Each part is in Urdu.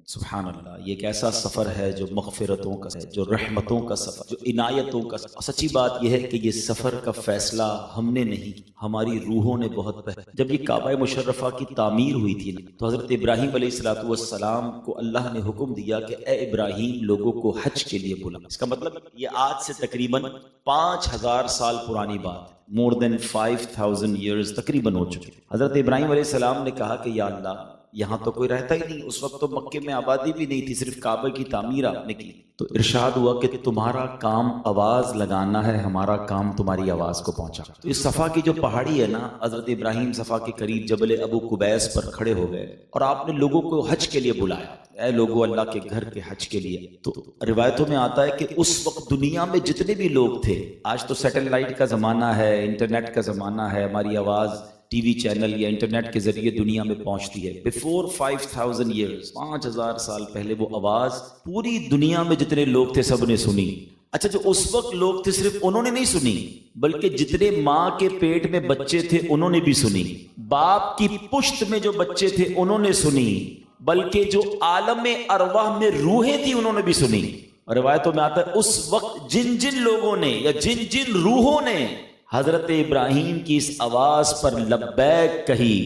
سبحان اللہ، یہ ایک ایسا سفر ہے جو مغفرتوں کا ہے، جو رحمتوں کا سفر، جو عنایتوں کا سفر۔ سچی بات یہ ہے کہ یہ سفر کا فیصلہ ہم نے نہیں، ہماری روحوں نے بہت پہلے، جب یہ کعبہ مشرفہ کی تعمیر ہوئی تھی تو حضرت ابراہیم علیہ الصلوۃ والسلام کو اللہ نے حکم دیا کہ اے ابراہیم لوگوں کو حج کے لیے بلا۔ اس کا مطلب یہ آج سے تقریباً 5000 سال پرانی بات ہے، مور دین 5000 ایئرز تقریباً ہو چکے۔ حضرت ابراہیم علیہ السلام نے کہا کہ یا اللہ، یہاں تو کوئی رہتا ہی نہیں، اس وقت تو مکے میں آبادی بھی نہیں تھی، صرف کعبہ کی تعمیر آپ نے کی۔ تو ارشاد ہوا کہ تمہارا کام آواز لگانا ہے، ہمارا کام تمہاری آواز کو پہنچا۔ تو اس صفا کی جو پہاڑی ہے نا، حضرت ابراہیم صفا کے قریب جبل ابو قبیس پر کھڑے ہو گئے اور آپ نے لوگوں کو حج کے لیے بلایا، اے لوگوں اللہ کے گھر کے حج کے لیے۔ تو روایتوں میں آتا ہے کہ اس وقت دنیا میں جتنے بھی لوگ تھے، آج تو سیٹلائٹ کا زمانہ ہے، انٹرنیٹ کا زمانہ ہے، ہماری آواز ٹی وی چینل یا انٹرنیٹ کے ذریعے دنیا میں پہنچتی ہے۔ بیفور 5000 ایئرز، 5000 سال پہلے وہ آواز پوری دنیا میں جتنے لوگ تھے سب نے سنی۔ اچھا، جو اس وقت لوگ تھے صرف انہوں نے نہیں سنی، بلکہ جتنے ماں کے پیٹ میں بچے تھے انہوں نے بھی سنی، باپ کی پشت میں جو بچے تھے انہوں نے سنی، بلکہ جو عالم ارواح میں روحیں تھی انہوں نے بھی سنی۔ اور روایتوں میں آتا ہے اس وقت جن جن لوگوں نے یا جن جن روحوں نے حضرت ابراہیم کی اس آواز پر لبیک کہی،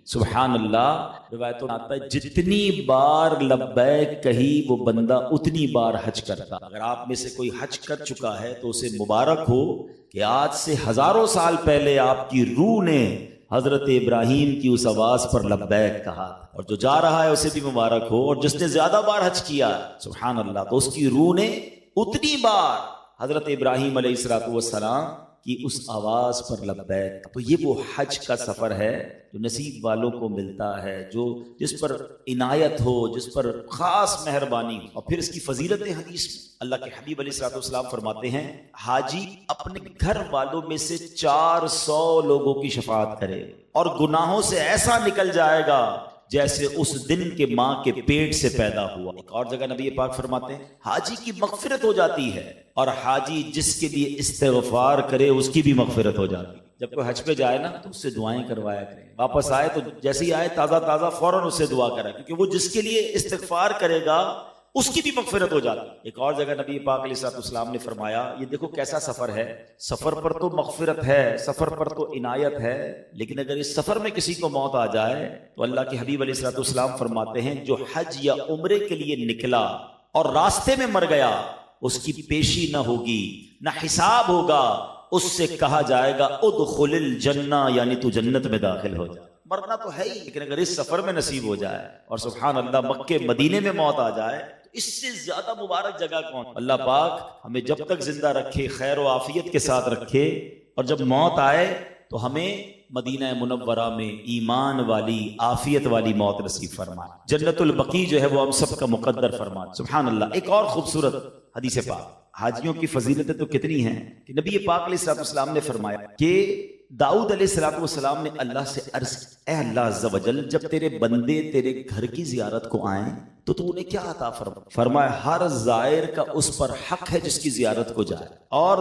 سبحان اللہ، روایتوں میں آتا ہے جتنی بار لبیک کہی وہ بندہ اتنی بار حج کرتا۔ اگر آپ میں سے کوئی حج کر چکا ہے تو اسے مبارک ہو کہ آج سے ہزاروں سال پہلے آپ کی روح نے حضرت ابراہیم کی اس آواز پر لبیک کہا، اور جو جا رہا ہے اسے بھی مبارک ہو، اور جس نے زیادہ بار حج کیا سبحان اللہ تو اس کی روح نے اتنی بار حضرت ابراہیم علیہ السلام کی اس آواز پر لبیک۔ تو یہ وہ حج کا سفر ہے جو نصیب والوں کو ملتا ہے، جو جس پر عنایت ہو، جس پر خاص مہربانی ہو۔ اور پھر اس کی فضیلت حدیث میں اللہ کے حبیب علیہ السلام فرماتے ہیں حاجی اپنے گھر والوں میں سے 400 لوگوں کی شفاعت کرے اور گناہوں سے ایسا نکل جائے گا جیسے اس دن کے ماں کے پیٹ سے پیدا ہوا۔ ایک اور جگہ نبی پاک فرماتے ہیں حاجی کی مغفرت ہو جاتی ہے، اور حاجی جس کے لیے استغفار کرے اس کی بھی مغفرت ہو جاتی ہے۔ جب کوئی حج پہ جائے نا تو اس سے دعائیں کروایا کریں، واپس آئے تو جیسے ہی آئے تازہ تازہ فوراً اس سے دعا کرے، کیونکہ وہ جس کے لیے استغفار کرے گا اس کی بھی مغفرت ہو جاتی ہے۔ ایک اور جگہ نبی پاک علیہ السلام نے فرمایا یہ دیکھو کیسا سفر ہے، سفر پر تو مغفرت ہے، سفر پر تو عنایت ہے، لیکن اگر اس سفر میں کسی کو موت آ جائے تو اللہ کے حبیب علیہ السلام فرماتے ہیں جو حج یا عمرے کے لیے نکلا اور راستے میں مر گیا اس کی پیشی نہ ہوگی، نہ حساب ہوگا، اس سے کہا جائے گا ادخل الجنہ، یعنی تو جنت میں داخل ہو جا۔ مرنا تو ہے ہی، لیکن اگر اس سفر میں نصیب ہو جائے اور سبحان اللہ مکے مدینے میں موت آ جائے تو اس سے زیادہ مبارک جگہ کون؟ اللہ پاک ہمیں جب تک زندہ رکھے، خیر و عافیت کے ساتھ رکھے، اور جب موت آئے تو ہمیں مدینہ منورہ میں ایمان والی عافیت والی موت نصیب فرمائے، جنت البقیع جو ہے وہ ہم سب کا مقدر فرمائے، سبحان اللہ۔ ایک اور خوبصورت حدیث پاک، حاجیوں کی فضیلتیں تو کتنی ہیں کہ نبی پاک علیہ السلام نے فرمایا کہ داؤد علیہ السلام نے اللہ سے عرض اے اللہ عز و جل جب تیرے بندے تیرے گھر کی زیارت کو آئیں تو تو انہیں کیا عطا فرمایا ہر زائر کا اس پر حق ہے جس کی زیارت کو جائے، اور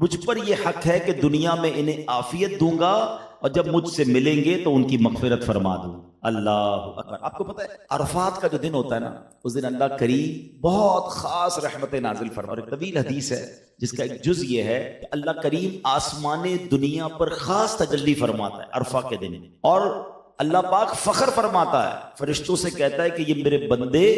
مجھ پر یہ حق ہے کہ دنیا میں انہیں عافیت دوں گا اور جب مجھ سے ملیں گے تو ان کی مغفرت فرما دوں۔ اللہ اکبر۔ آپ کو پتہ ہے عرفات کا جو دن ہوتا ہے نا، اس دن اللہ کریم بہت خاص رحمت نازل فرما، اور ایک طویل حدیث ہے جس کا ایک جز یہ ہے کہ اللہ کریم آسمان دنیا پر خاص تجلی فرماتا ہے عرفہ کے دن، اور اللہ پاک فخر فرماتا ہے، فرشتوں سے کہتا ہے کہ یہ میرے بندے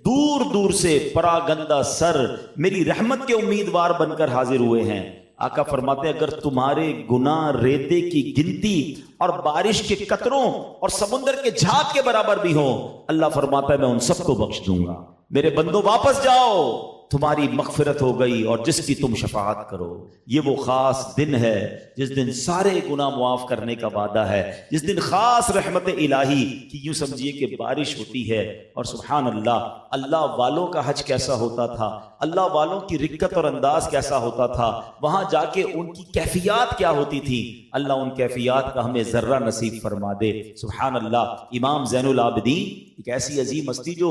دور دور سے پراگندہ سر میری رحمت کے امیدوار بن کر حاضر ہوئے ہیں۔ آقا فرماتے ہیں اگر تمہارے گناہ ریتے کی گنتی اور بارش کے قطروں اور سمندر کے جھاگ کے برابر بھی ہوں، اللہ فرماتا ہے میں ان سب کو بخش دوں گا۔ میرے بندو واپس جاؤ، تمہاری مغفرت ہو گئی اور جس کی تم شفاعت کرو۔ یہ وہ خاص دن ہے جس دن سارے گناہ معاف کرنے کا وعدہ ہے، جس دن خاص رحمت الہی کی یوں سمجھیے کہ بارش ہوتی ہے، اور سبحان اللہ اللہ والوں کا حج کیسا ہوتا تھا، اللہ والوں کی رکت اور انداز کیسا ہوتا تھا، وہاں جا کے ان کی کیفیات کیا ہوتی تھی، اللہ ان کیفیات کا ہمیں ذرہ نصیب فرما دے۔ سبحان اللہ۔ امام زین العابدین ایک ایسی عظیم ہستی جو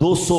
200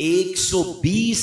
120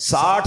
60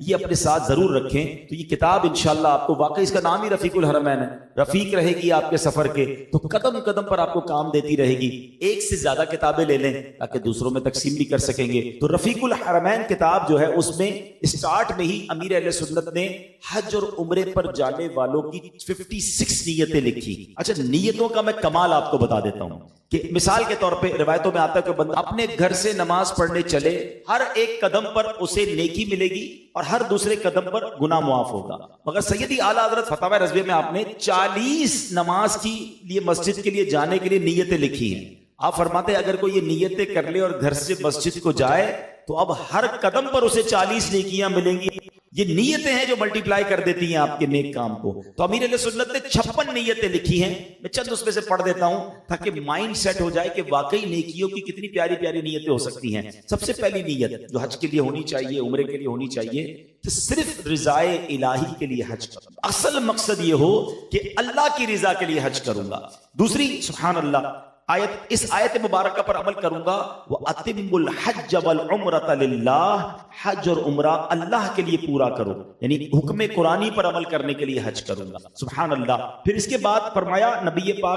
یہ اپنے ساتھ ضرور رکھیں. تو یہ کتاب انشاءاللہ آپ کو واقعی اس کا نام ہی رفیق الحرمین ہے, رفیق رہے گی آپ کے سفر کے, تو قدم قدم پر آپ کو کام دیتی رہے گی. ایک سے زیادہ کتابیں لے لیں تاکہ دوسروں میں تقسیم بھی کر سکیں گے. تو رفیق الحرمین کتاب جو ہے اس میں اسٹارٹ میں ہی امیر اہل سنت نے حج اور عمرے پر جانے والوں کی 56 نیتیں لکھی. اچھا, نیتوں کا میں کمال آپ کو بتا دیتا ہوں کہ مثال کے طور پہ روایتوں میں آتا ہے کہ بندہ اپنے گھر سے نماز پڑھنے چلے, ہر ایک قدم پر اسے نیکی ملے گی اور ہر دوسرے قدم پر گناہ معاف ہوگا. مگر سیدی اعلیٰ حضرت فتاوی رضویہ میں آپ نے 40 نماز کی لیے مسجد کے لیے جانے کے لیے نیتیں لکھی ہیں. آپ فرماتے ہیں اگر کوئی یہ نیتیں کر لے اور گھر سے مسجد کو جائے تو اب ہر قدم پر اسے 40 نیکیاں ملیں گی. یہ نیتیں ہیں جو ملٹیپلائی کر دیتی ہیں آپ کے نیک کام کو. تو امیر علیہ سنت نے 56 نیتیں لکھی ہیں. میں چند اس میں سے پڑھ دیتا ہوں تاکہ مائنڈ سیٹ ہو جائے کہ واقعی نیکیوں کی کتنی پیاری پیاری نیتیں ہو سکتی ہیں. سب سے پہلی نیت جو حج کے لیے ہونی چاہیے, عمرے کے لیے ہونی چاہیے, کہ صرف رضائے الہی کے لیے حج کروں. اصل مقصد یہ ہو کہ اللہ کی رضا کے لیے حج کروں گا. دوسری, سبحان اللہ, اس آیت مبارکہ پر عمل کروں گا. وَأَتِمُّ الْحَجَّ وَالْعُمْرَةَ لِلَّهِ, حج اور عمرہ اللہ کے لیے پورا کرو, یعنی حکم قرآنی پر عمل کرنے کے لیے حج کروں گا. سبحان اللہ. پھر اس کے بعد فرمایا نبی پاک